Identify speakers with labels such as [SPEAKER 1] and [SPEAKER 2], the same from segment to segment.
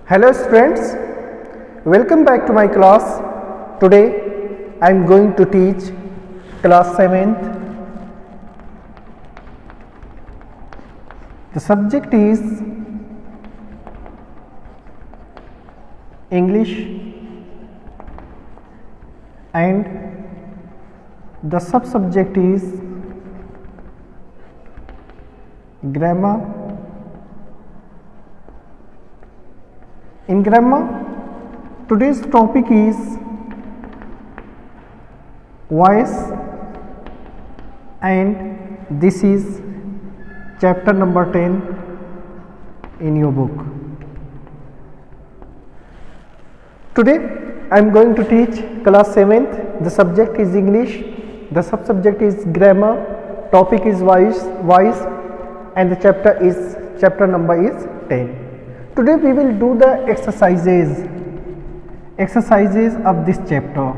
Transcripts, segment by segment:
[SPEAKER 1] Hello students, welcome back to my class. Today I am going to teach class 7th. The subject is English and the sub-subject is grammar. In grammar, today's topic is voice and this is chapter number 10 in your book. Today I am going to teach class 7th. The subject is English, the sub-subject is grammar, topic is voice and the chapter number is 10. Today we will do the exercises of this chapter.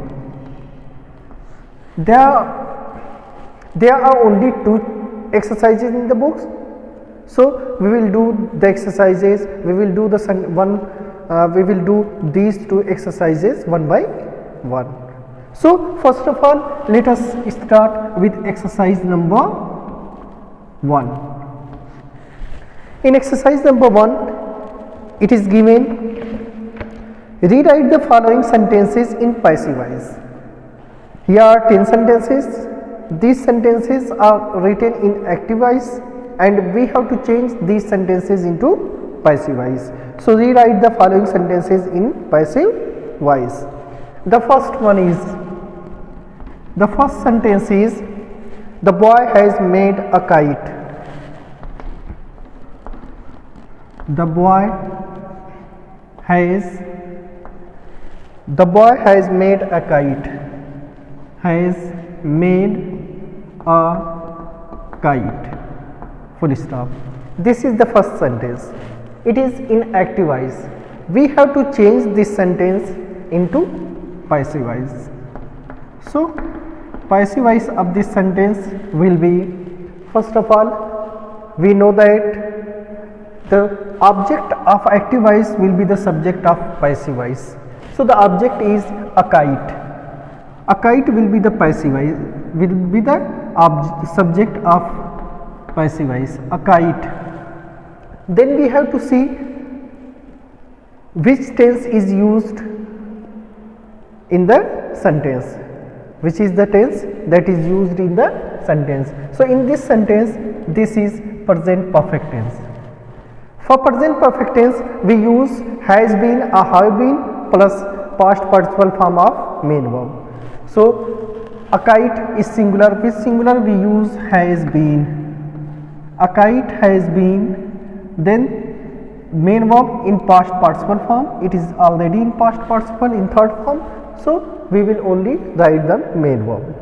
[SPEAKER 1] There are only 2 exercises in the books, so we will do the exercises. We will do these 2 exercises one by one. So first of all, let us start with exercise number 1. In exercise number 1, it is given, rewrite the following sentences in passive voice. Here are 10 sentences. These sentences are written in active voice and we have to change these sentences into passive voice. So rewrite the following sentences in passive voice. The first sentence is, the boy has made a kite. The boy has made a kite. Has made a kite. Full stop. This is the first sentence. It is in active voice. We have to change this sentence into passive voice. So passive voice of this sentence will be, first of all, we know that the object of active voice will be the subject of passive voice. So the object is a kite. A kite will be the passive voice, will be the subject of passive voice, a kite. Then we have to see which tense is used in the sentence, which is the tense that is used in the sentence. So in this sentence, this is present perfect tense. For present perfect tense, we use has been or have been plus past participle form of main verb. So a kite is singular. With singular we use has been. A kite has been. Then main verb in past participle form. It is already in past participle in third form. So we will only write the main verb.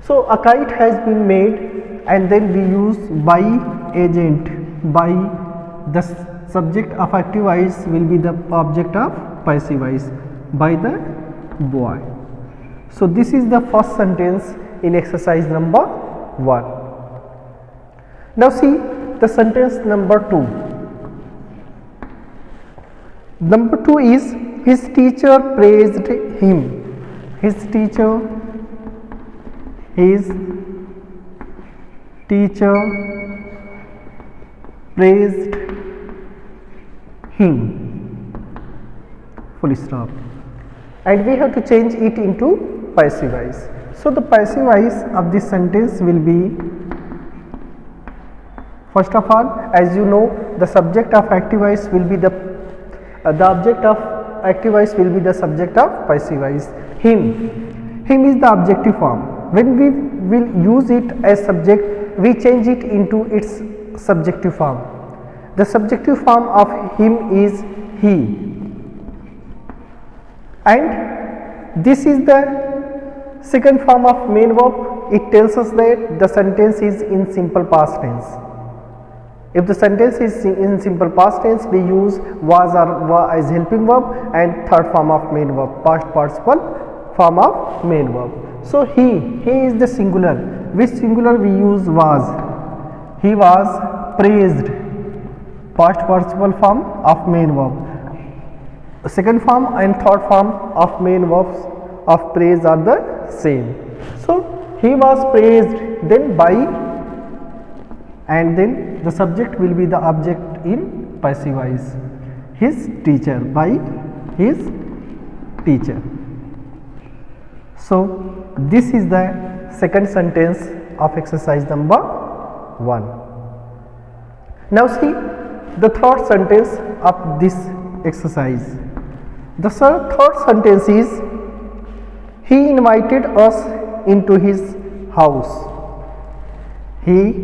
[SPEAKER 1] So a kite has been made and then we use by agent. By the subject of active voice will be the object of passive voice, by the boy. So this is the first sentence in exercise number 1. Now see the sentence number 2. Number 2 is, his teacher praised him. His teacher praised him. Full stop. And we have to change it into passive voice. So the passive voice of this sentence will be, first of all, as you know, the subject of active voice will be the object of active voice will be the subject of passive voice. Him is the objective form. When we will use it as subject, we change it into its subjective form. The subjective form of him is he, and this is the second form of main verb. It tells us that the sentence is in simple past tense. If the sentence is in simple past tense, we use was or were as helping verb and third form of main verb, past participle form of main verb. So he is the singular. Which singular we use was? He was praised, past participle form of main verb. second form and third form of main verbs of praise are the same. So he was praised, then by, and then the subject will be the object in passive voice. His teacher, by his teacher. So this is the second sentence of exercise number 1. Now see the third sentence of this exercise. The third sentence is, he invited us into his house. He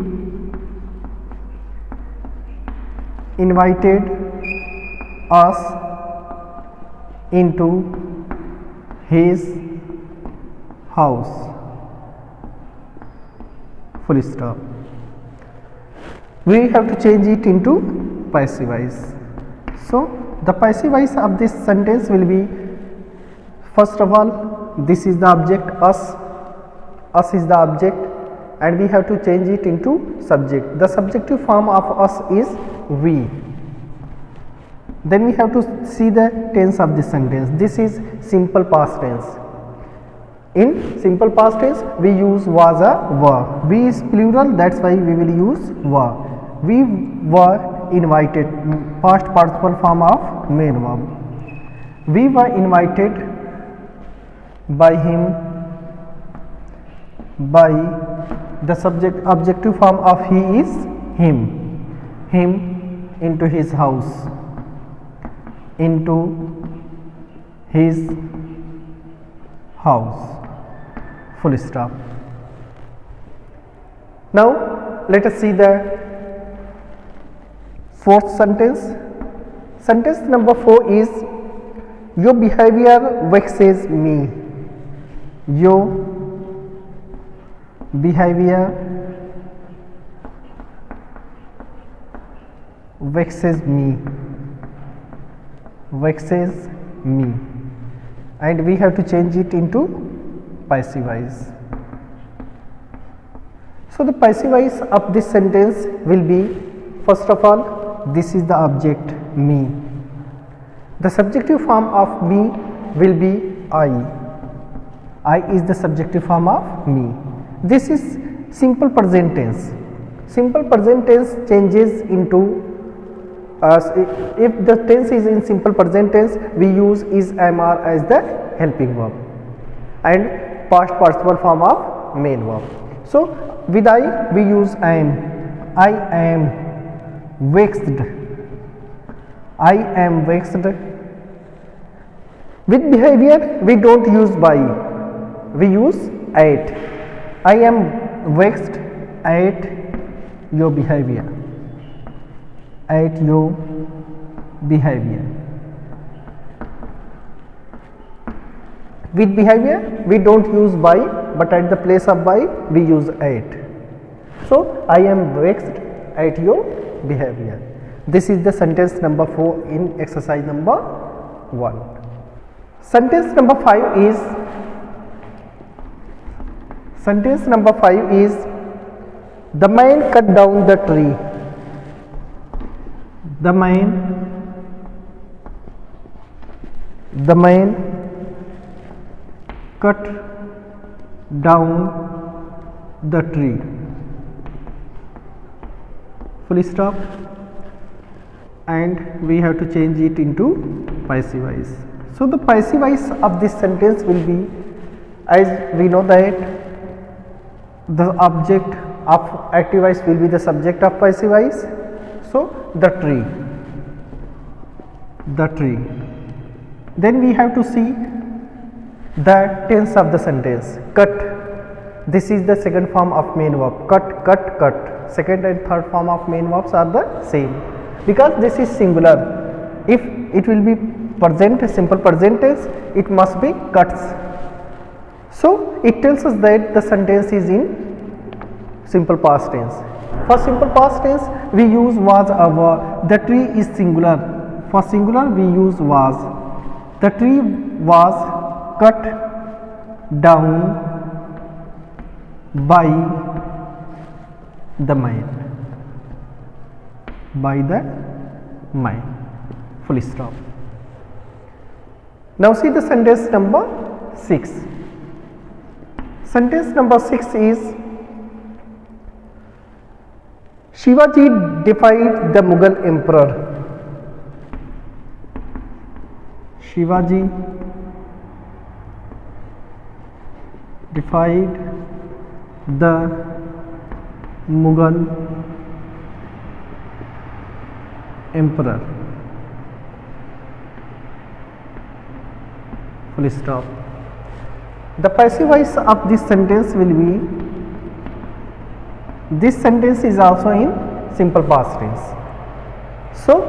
[SPEAKER 1] invited us into his house. Full stop. We have to change it into passive voice. So the passive voice of this sentence will be, first of all, this is the object, us is the object, and we have to change it into subject. The subjective form of us is we. Then we have to see the tense of this sentence. This is simple past tense. In simple past tense we use was a were. We is plural, that's why we will use were. We were invited, past participle form of main verb. We were invited by him, by the subject, objective form of he is him into his house, into his house. Full stop. Now let us see the fourth sentence. Sentence number 4 is, your behavior vexes me. Your behavior vexes me. Vexes me. And we have to change it into passive voice. So the passive voice of this sentence will be, first of all, this is the object me. The subjective form of me will be I. I is the subjective form of me. This is simple present tense. Simple present tense changes into, if the tense is in simple present tense, we use is, am, are as the helping verb, and past participle form of main verb. So with I we use am. I am vexed. I am vexed. With behavior we don't use by, we use at. I am vexed at your behavior. At your behavior. With behavior we don't use by, but at the place of by we use at. So I am vexed at your behavior. This is the sentence number 4 in exercise number 1. Sentence number 5 is, the man cut down the tree. The man cut down the tree. Full stop. And we have to change it into passive voice. So the passive voice of this sentence will be, as we know that the object of active voice will be the subject of passive voice. So the tree. Then we have to see the tense of the sentence. Cut. This is the second form of main verb. Cut, cut, cut. Second and third form of main verbs are the same. Because this is singular, if it will be present, simple present tense, it must be cuts. So it tells us that the sentence is in simple past tense. For simple past tense we use was a were. The tree is singular. For singular we use was. The tree was cut down by the man. By the man. Full stop. Now see the sentence number 6. Sentence number 6 is Shivaji defied the Mughal emperor. Shivaji defied the Mughal emperor. Full stop. The passive voice of this sentence will be, this sentence is also in simple past tense. So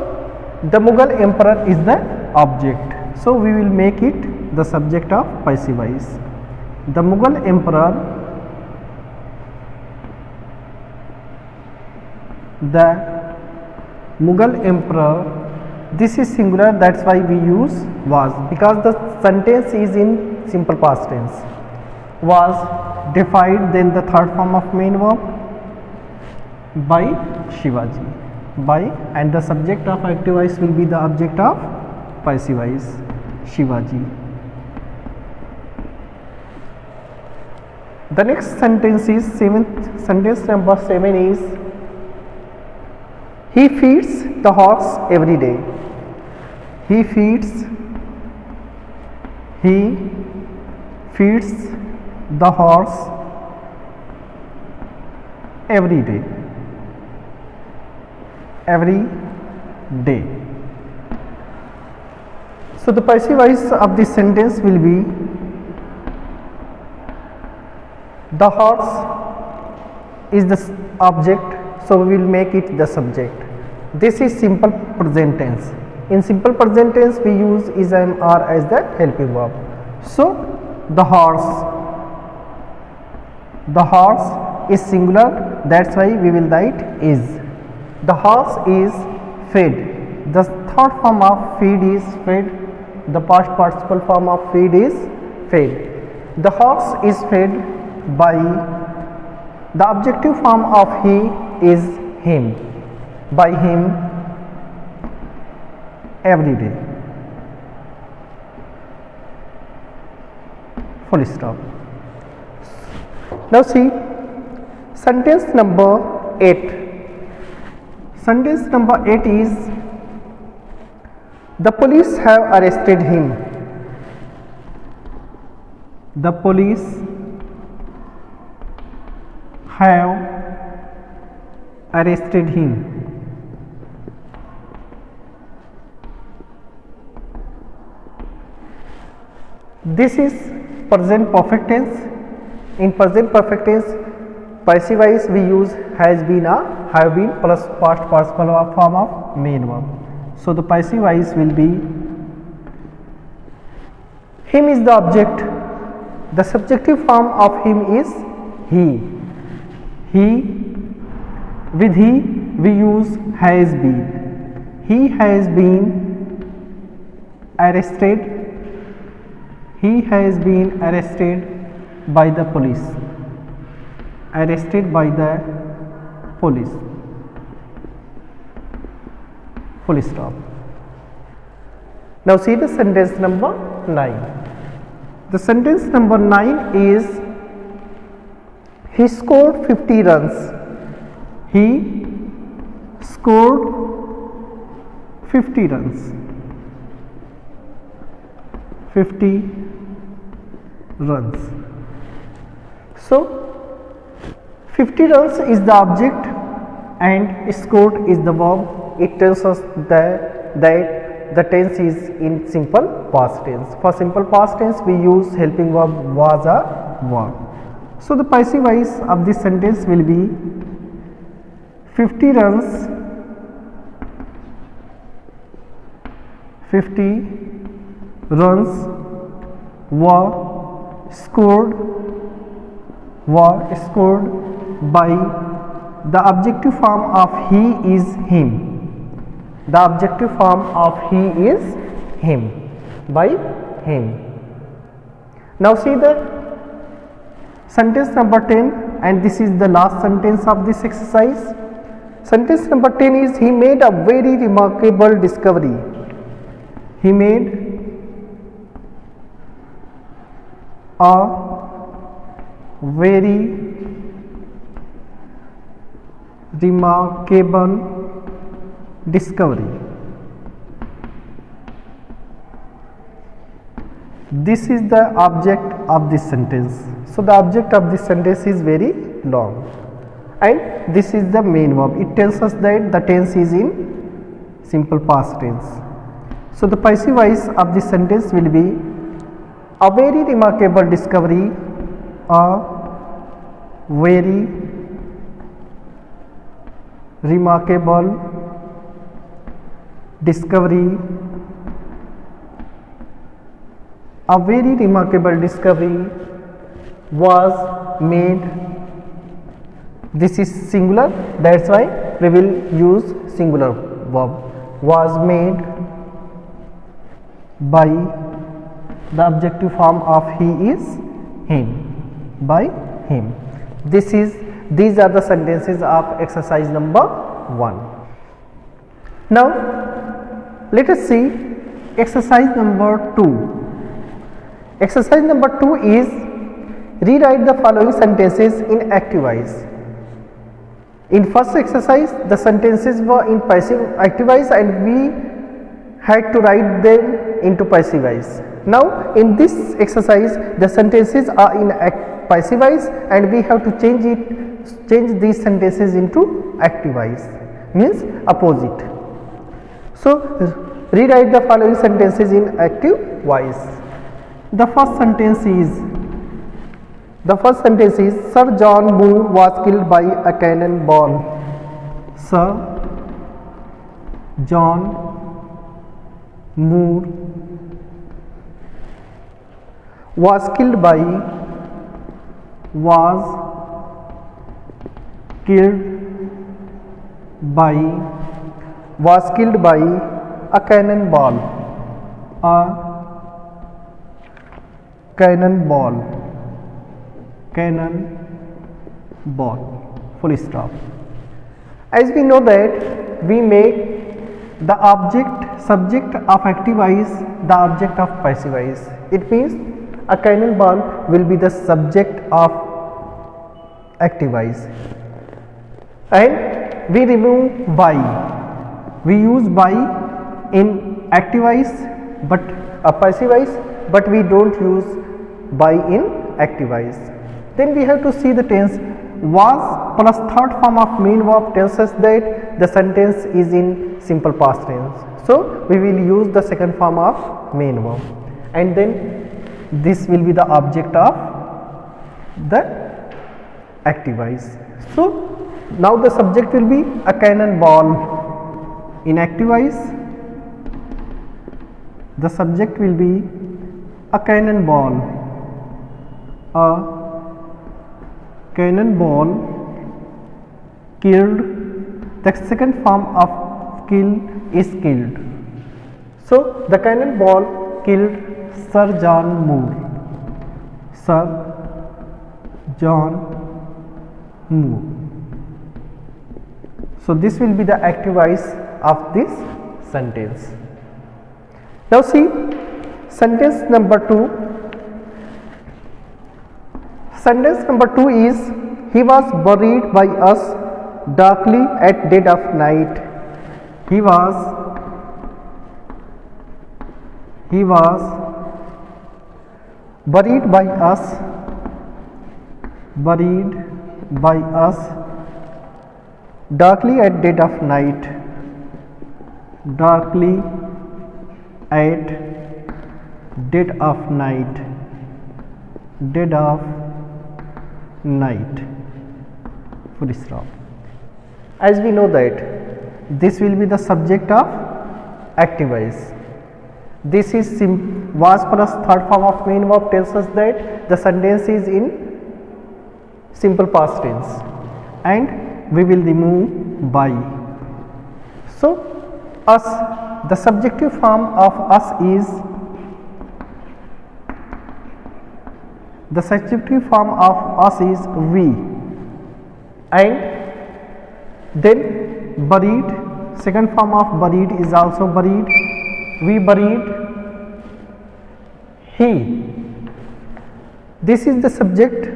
[SPEAKER 1] the Mughal emperor is the object. So we will make it the subject of passive voice. The Mughal emperor, the Mughal emperor, this is singular, that's why we use was, because the sentence is in simple past tense. Was defied, then the third form of main verb, by Shivaji, by, and the subject of active voice will be the object of passive voice, Shivaji. The next sentence is sentence number 7 is he feeds the horse every day. He feeds the horse every day. Every day. So the passive voice of this sentence will be, the horse is the object, so we will make it the subject. This is simple present tense. In simple present tense we use is, am, are as the helping verb. So the horse is singular, that's why we will write is. The horse is fed. The third form of feed is fed. The past participle form of feed is fed. The horse is fed by, the objective form of he is him, by him every day. Full stop. Now see sentence number 8. Sentence number 8 is, the police have arrested him. The police have arrested him. This is present perfect tense. In present perfect tense, passive voice we use has been, a have been plus past participle form of main verb. So the passive voice will be, him is the object. The subjective form of him is he. With he we use has been. He has been arrested. He has been arrested by the police. Arrested by the police. Full stop. Now see the sentence number 9. The sentence number 9 is, he scored 50 runs. He scored 50 runs. 50 runs. So 50 runs is the object and scored is the verb. It tells us that the tense is in simple past tense. For simple past tense we use helping verb was a verb. So the passive voice of this sentence will be, 50 runs, 50 runs were scored by, the objective form of he is him. The objective form of he is him, by him. Now see the sentence number 10, and this is the last sentence of this exercise. Sentence number 10 is, he made a very remarkable discovery. He made a very remarkable discovery. This is the object of this sentence. So the object of this sentence is very long, and this is the main verb. It tells us that the tense is in simple past tense. So the passive voice of this sentence will be a very remarkable discovery, a very remarkable discovery, a very remarkable discovery was made. This is singular, that's why we will use singular verb. Was made by, the objective form of he is him, by him. These are the sentences of exercise number 1. Now let us see exercise number 2. Exercise number 2 is rewrite the following sentences in active voice. In first exercise, the sentences were in passive active voice and we had to write them into passive voice. Now in this exercise, the sentences are in passive voice and we have to change these sentences into active voice, means opposite. So rewrite the following sentences in active voice. The first sentence is Sir John Moore was killed by a cannonball. Sir John Moore was killed by a cannonball. Cannonball, full stop. As we know that we make the subject of active voice the object of passive voice. It means a cannonball will be the subject of active voice, and we remove by. We use by in active voice but a passive voice, but we don't use by in active voice. Then we have to see the tense. Was plus third form of main verb tells us that the sentence is in simple past tense. So we will use the second form of main verb, and then this will be the object of the active voice. So now the subject will be a cannonball. In active voice, the subject will be a cannonball. A cannonball killed. The second form of kill is killed. So the cannonball killed Sir John Moore. Sir John Moore. So this will be the active voice of this sentence. Now see sentence number 2. Sentence number 2 is he was buried by us darkly at dead of night. He was buried by us darkly at dead of night. Darkly at dead of night. Dead of night, full stop. As we know that this will be the subject of active voice. This is was plus third form of main verb tells us that the sentence is in simple past tense, and we will remove by. So us, the subjective form of us is we, and then buried, second form of buried is also buried. We buried he. This is the subject.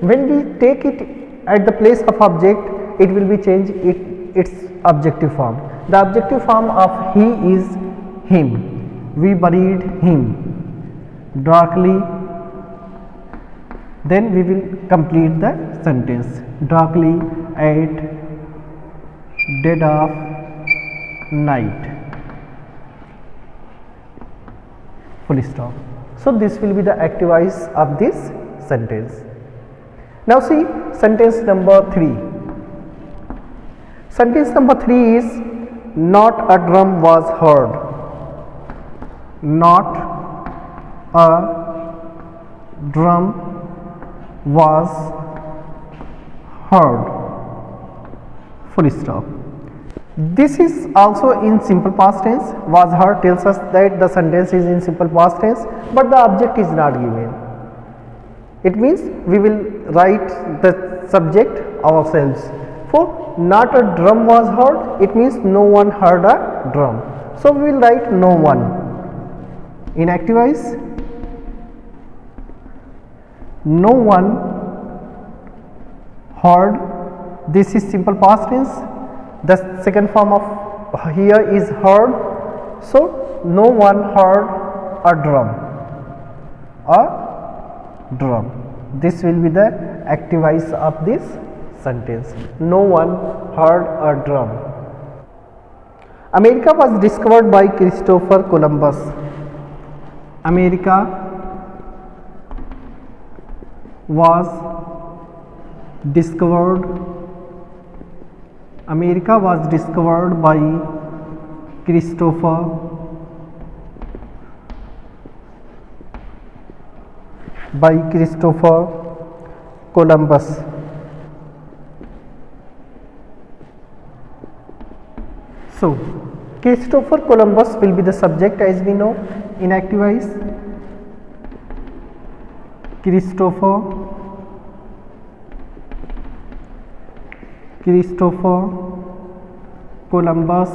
[SPEAKER 1] When we take it at the place of object, it will be changed its objective form. The objective form of he is him. We buried him darkly. Then we will complete the sentence. Darkly at dead of night. Full stop. So this will be the active voice of this sentence. Now see sentence number 3. Sentence number 3 is not a drum was heard. Not a drum was heard. Full stop. This is also in simple past tense. Was heard tells us that the sentence is in simple past tense, but the object is not given. It means we will write the subject ourselves. For not a drum was heard, it means no one heard a drum. So we will write no one. In active voice, no one heard. This is simple past tense. The second form of here is heard. So no one heard a drum. A drum. This will be the active voice of this sentence. No one heard a drum. America was discovered by Christopher Columbus. America was discovered. America was discovered by Christopher Columbus. So Christopher Columbus will be the subject, as we know. In active voice, Christopher Columbus.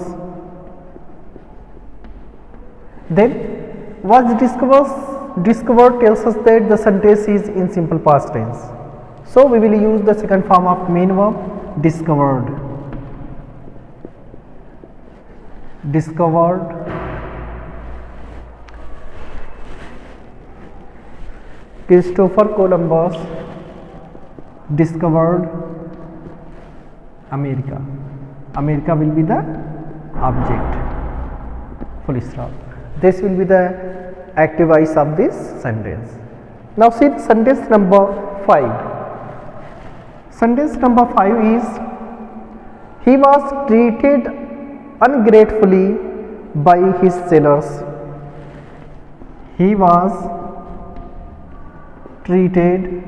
[SPEAKER 1] Then was discovered tells us that the sentence is in simple past tense. So we will use the second form of main verb, discovered. Christopher Columbus discovered America. America will be the object. Full stop. This will be the active voice of this sentence. Now see sentence number 5. Sentence number 5 is he was treated ungratefully by his sailors. He was treated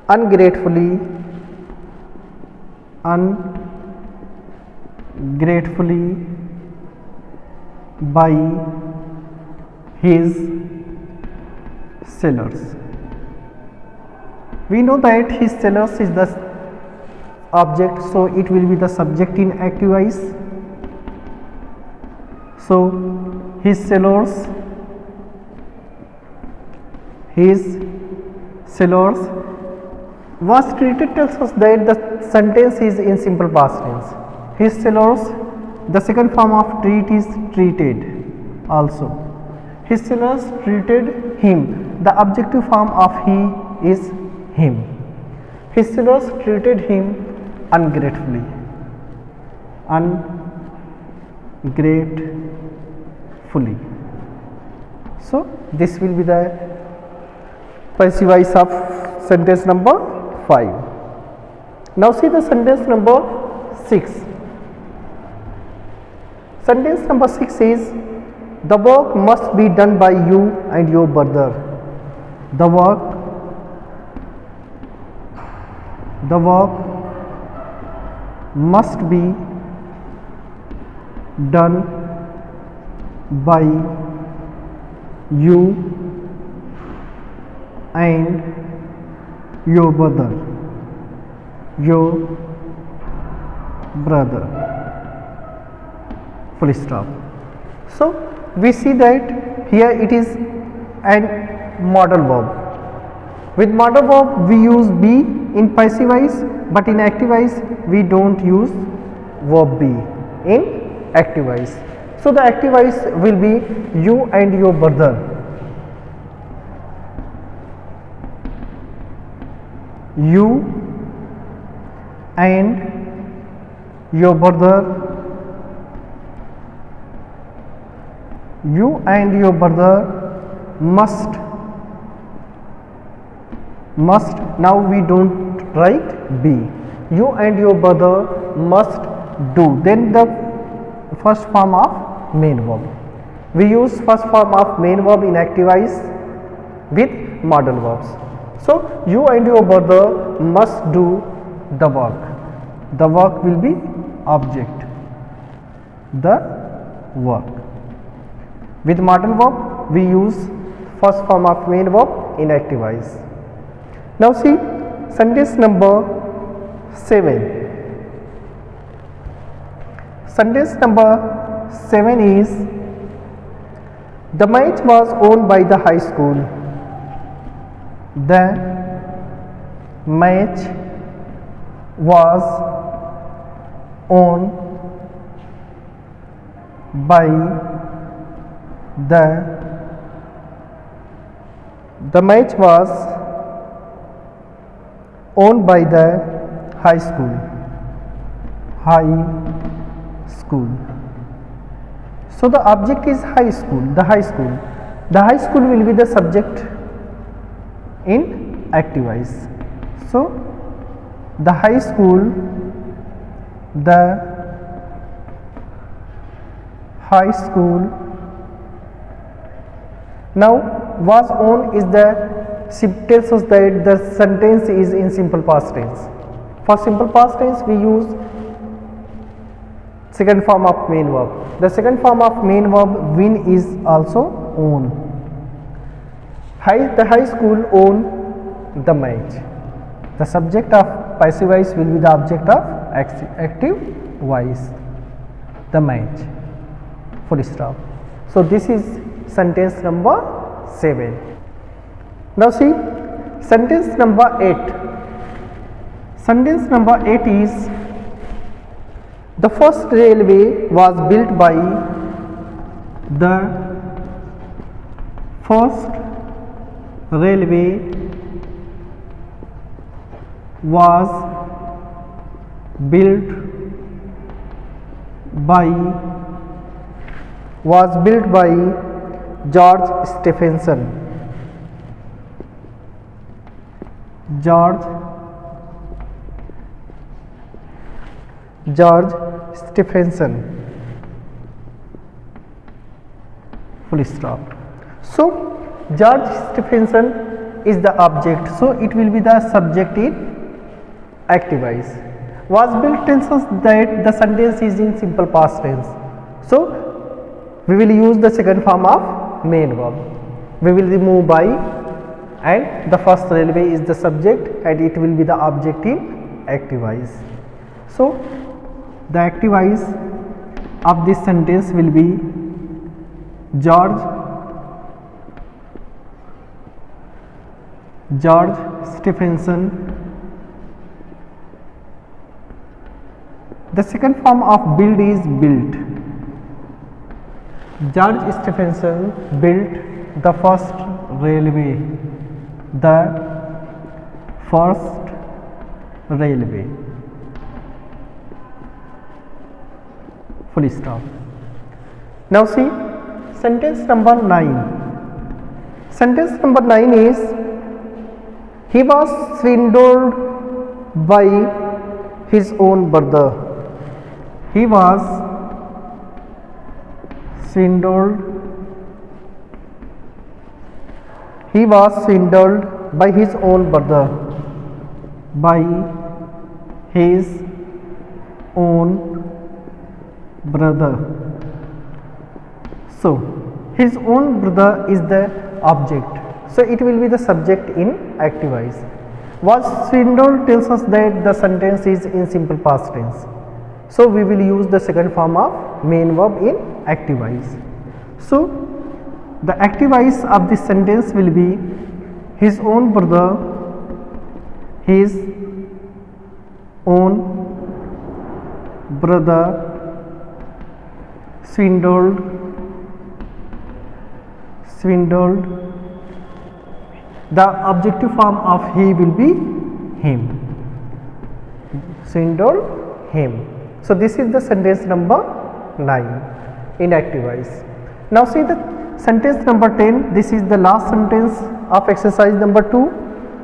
[SPEAKER 1] ungratefully by his sailors. We know that his sailors is the object, so it will be the subject in active voice. So his sailors was treated tells us that the sentence is in simple past tense. His sailors, the second form of treat is treated also. His sailors treated him. The objective form of he is him. His sailors treated him ungratefully. So this will be the passive voice of sentence number 5. Now see the sentence number 6. Sentence number 6 is the work must be done by you and your brother. The work must be done by you and your brother. Full stop. So we see that here it is an modal verb. With modal verb we use be in passive voice, but in active voice we don't use verb be in active voice. So the active voice will be you and your brother. You and your brother. You and your brother must. Now we don't write be. You and your brother must do. Then the first form of main verb. We use first form of main verb in active voice with modal verbs. So you and your brother must do the work. The work will be object. The work. With modal verb we use first form of main verb in active voice. Now see sentence number 7. Sentence number 7 is the match was owned by the high school. The match was owned by the match was owned by the high school. So the object is high school. The high school will be the subject in active voice. So the high school now was on is the tells us that the sentence is in simple past tense. For simple past tense we use second form of main verb. The second form of main verb win is also own. The high school own the match. The subject of passive voice will be the object of active voice. The match. Full stop. So this is sentence number 7. Now see sentence number 8. Sentence number 8 is the first railway was built by the first railway was built by George Stephenson. George Stephenson. Full stop. So George Stephenson is the object, so it will be the subject in active voice. Was built tells us that the sentence is in simple past tense, so we will use the second form of main verb. We will remove by, and the first railway is the subject and it will be the object in active voice. So the active voice of this sentence will be George Stephenson. The second form of build is built. George Stephenson built the first railway. Full stop. Now see sentence number 9. Sentence number 9 is he was swindled by his own brother. He was swindled by his own brother. So his own brother is the object, so it will be the subject in active voice. Was swindled tells us that the sentence is in simple past tense, so we will use the second form of main verb in active voice. So the active voice of this sentence will be his own brother, his own brother swindled the objective form of he will be him, swindled him. So this is the sentence number 9 in active voice. Now see the sentence number 10. This is the last sentence of exercise number 2.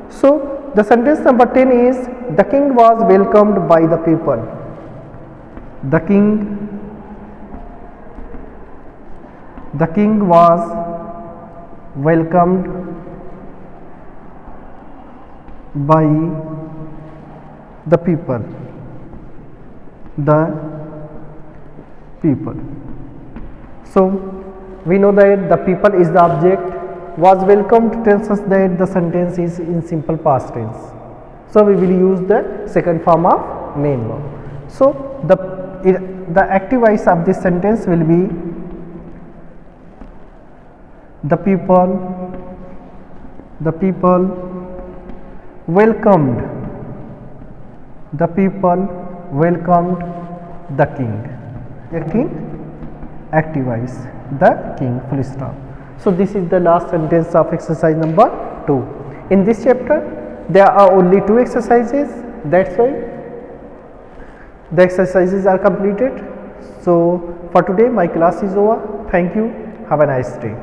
[SPEAKER 1] So the sentence number 10 is the king was welcomed by the people. The king was welcomed by the people. So we know that the people is the object. Was welcomed tells us that the sentence is in simple past tense. So we will use the second form of main verb. So the active voice of this sentence will be the people welcomed the king. Active voice, the king, full stop. So this is the last sentence of exercise number 2. In this chapter there are only 2 exercises, that's why the exercises are completed. So for today my class is over. Thank you. Have a nice day.